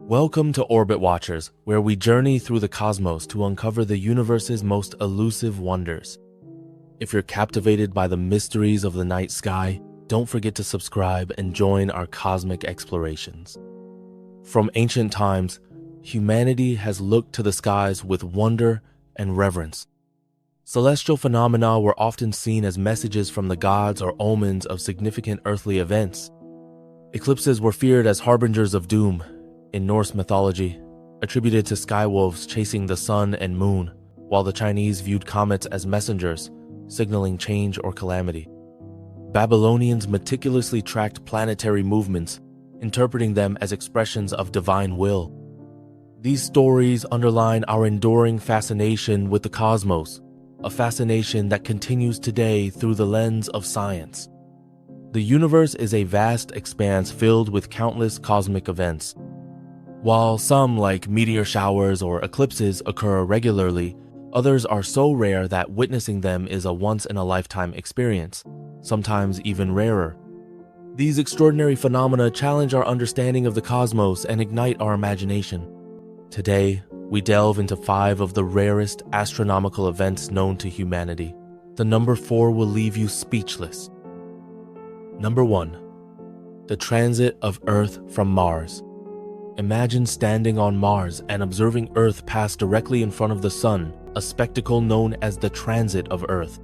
Welcome to Orbit Watchers, where we journey through the cosmos to uncover the universe's most elusive wonders. If you're captivated by the mysteries of the night sky, don't forget to subscribe and join our cosmic explorations. From ancient times, humanity has looked to the skies with wonder and reverence. Celestial phenomena were often seen as messages from the gods or omens of significant earthly events. Eclipses were feared as harbingers of doom in Norse mythology, attributed to skywolves chasing the sun and moon, while the Chinese viewed comets as messengers, signaling change or calamity. Babylonians meticulously tracked planetary movements, interpreting them as expressions of divine will. These stories underline our enduring fascination with the cosmos, a fascination that continues today through the lens of science. The universe is a vast expanse filled with countless cosmic events. While some, like meteor showers or eclipses, occur regularly, others are so rare that witnessing them is a once-in-a-lifetime experience, sometimes even rarer. These extraordinary phenomena challenge our understanding of the cosmos and ignite our imagination. Today, we delve into 5 of the rarest astronomical events known to humanity. The number 4 will leave you speechless. Number 1. The transit of Earth from Mars. Imagine standing on Mars and observing Earth pass directly in front of the Sun, a spectacle known as the transit of Earth.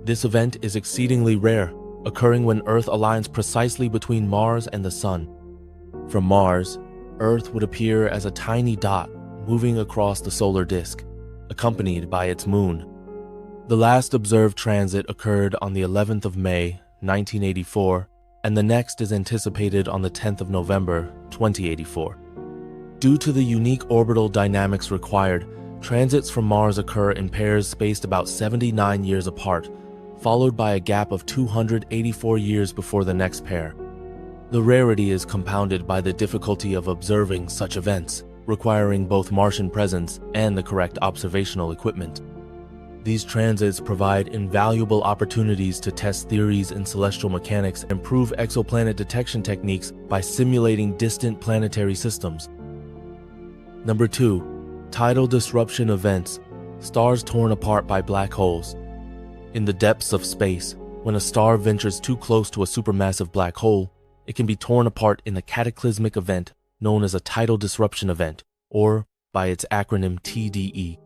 This event is exceedingly rare, occurring when Earth aligns precisely between Mars and the Sun. From Mars, Earth would appear as a tiny dot moving across the solar disk, accompanied by its moon. The last observed transit occurred on the 11th of May, 1984, and the next is anticipated on the 10th of November, 2084. Due to the unique orbital dynamics required, transits from Mars occur in pairs spaced about 79 years apart, followed by a gap of 284 years before the next pair. The rarity is compounded by the difficulty of observing such events, requiring both Martian presence and the correct observational equipment. These transits provide invaluable opportunities to test theories in celestial mechanics and improve exoplanet detection techniques by simulating distant planetary systems. Number 2. Tidal disruption events. Stars torn apart by black holes. In the depths of space, when a star ventures too close to a supermassive black hole, it can be torn apart in a cataclysmic event known as a tidal disruption event, or by its acronym TDE.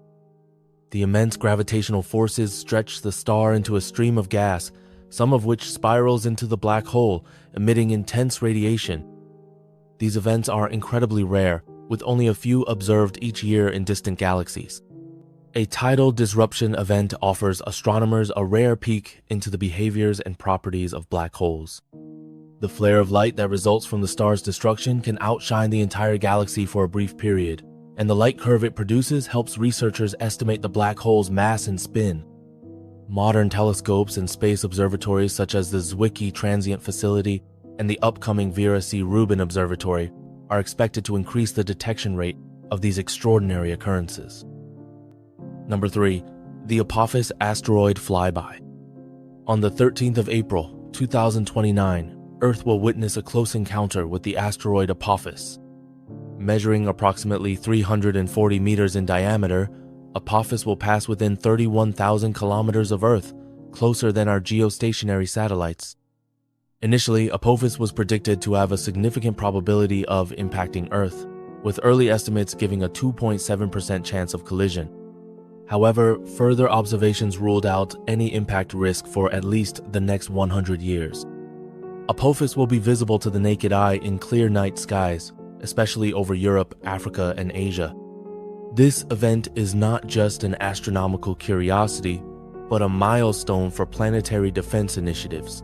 The immense gravitational forces stretch the star into a stream of gas, some of which spirals into the black hole, emitting intense radiation. These events are incredibly rare, with only a few observed each year in distant galaxies. A tidal disruption event offers astronomers a rare peek into the behaviors and properties of black holes. The flare of light that results from the star's destruction can outshine the entire galaxy for a brief period, and the light curve it produces helps researchers estimate the black hole's mass and spin. Modern telescopes and space observatories such as the Zwicky Transient Facility and the upcoming Vera C. Rubin Observatory are expected to increase the detection rate of these extraordinary occurrences. Number 3. The Apophis Asteroid Flyby. On the 13th of April, 2029, Earth will witness a close encounter with the asteroid Apophis. Measuring approximately 340 meters in diameter, Apophis will pass within 31,000 kilometers of Earth, closer than our geostationary satellites. Initially, Apophis was predicted to have a significant probability of impacting Earth, with early estimates giving a 2.7% chance of collision. However, further observations ruled out any impact risk for at least the next 100 years. Apophis will be visible to the naked eye in clear night skies, especially over Europe, Africa, and Asia. This event is not just an astronomical curiosity, but a milestone for planetary defense initiatives.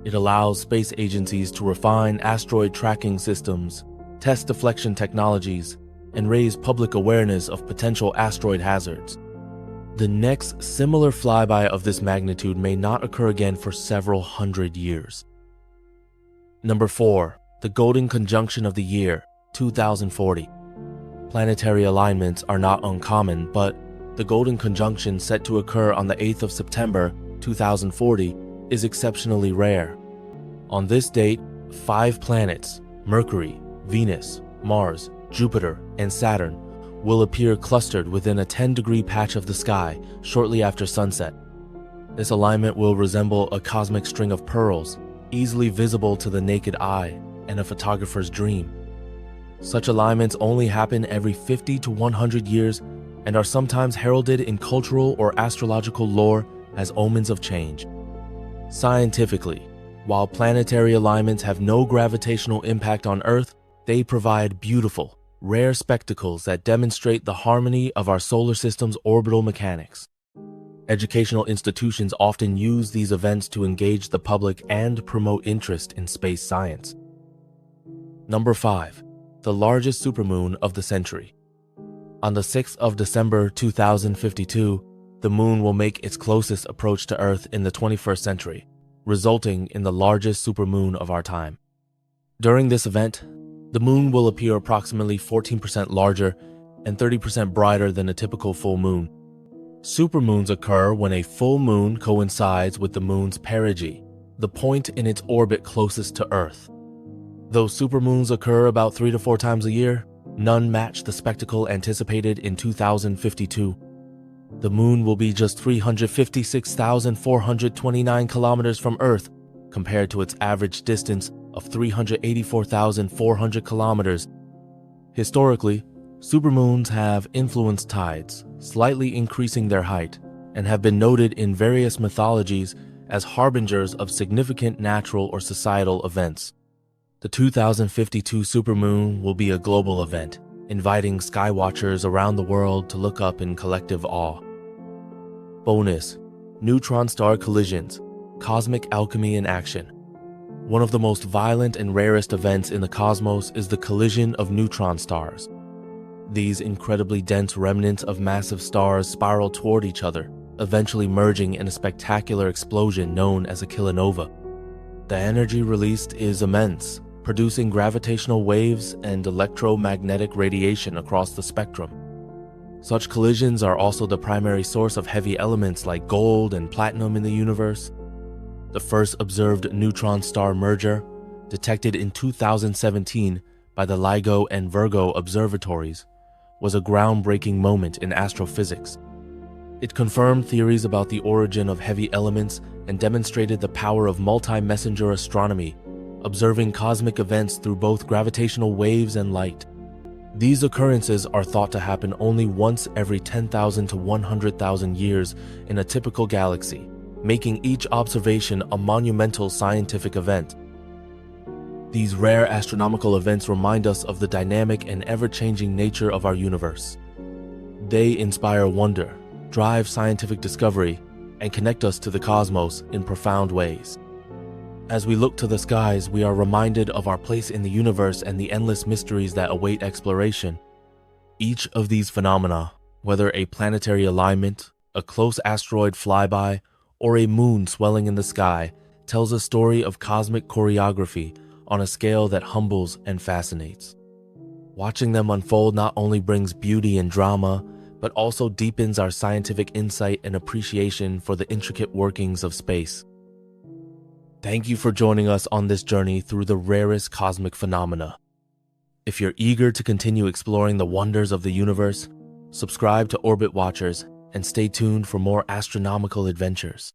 It allows space agencies to refine asteroid tracking systems, test deflection technologies, and raise public awareness of potential asteroid hazards. The next similar flyby of this magnitude may not occur again for several hundred years. Number 4. The Golden Conjunction of the Year, 2040. Planetary alignments are not uncommon, but the Golden Conjunction set to occur on the 8th of September, 2040, is exceptionally rare. On this date, 5 planets, Mercury, Venus, Mars, Jupiter, and Saturn will appear clustered within a 10-degree patch of the sky shortly after sunset. This alignment will resemble a cosmic string of pearls, easily visible to the naked eye and a photographer's dream. Such alignments only happen every 50 to 100 years and are sometimes heralded in cultural or astrological lore as omens of change. Scientifically, while planetary alignments have no gravitational impact on Earth, they provide beautiful, rare spectacles that demonstrate the harmony of our solar system's orbital mechanics. Educational institutions often use these events to engage the public and promote interest in space science. Number 5. The largest supermoon of the century. On the 6th of December 2052, the moon will make its closest approach to Earth in the 21st century, resulting in the largest supermoon of our time. During this event, the moon will appear approximately 14% larger and 30% brighter than a typical full moon. Supermoons occur when a full moon coincides with the moon's perigee, the point in its orbit closest to Earth. Though supermoons occur about 3 to 4 times a year, none match the spectacle anticipated in 2052. The moon will be just 356,429 kilometers from Earth, compared to its average distance of 384,400 kilometers. Historically, supermoons have influenced tides, slightly increasing their height, and have been noted in various mythologies as harbingers of significant natural or societal events. The 2052 supermoon will be a global event, inviting skywatchers around the world to look up in collective awe. Bonus: neutron star collisions, cosmic alchemy in action. One of the most violent and rarest events in the cosmos is the collision of neutron stars. These incredibly dense remnants of massive stars spiral toward each other, eventually merging in a spectacular explosion known as a kilonova. The energy released is immense, producing gravitational waves and electromagnetic radiation across the spectrum. Such collisions are also the primary source of heavy elements like gold and platinum in the universe. The first observed neutron star merger, detected in 2017 by the LIGO and Virgo observatories, was a groundbreaking moment in astrophysics. It confirmed theories about the origin of heavy elements and demonstrated the power of multi-messenger astronomy, observing cosmic events through both gravitational waves and light. These occurrences are thought to happen only once every 10,000 to 100,000 years in a typical galaxy, making each observation a monumental scientific event. These rare astronomical events remind us of the dynamic and ever-changing nature of our universe. They inspire wonder, drive scientific discovery, and connect us to the cosmos in profound ways. As we look to the skies, we are reminded of our place in the universe and the endless mysteries that await exploration. Each of these phenomena, whether a planetary alignment, a close asteroid flyby, or a moon swelling in the sky, tells a story of cosmic choreography on a scale that humbles and fascinates. Watching them unfold not only brings beauty and drama, but also deepens our scientific insight and appreciation for the intricate workings of space. Thank you for joining us on this journey through the rarest cosmic phenomena. If you're eager to continue exploring the wonders of the universe, subscribe to Orbit Watchers and stay tuned for more astronomical adventures.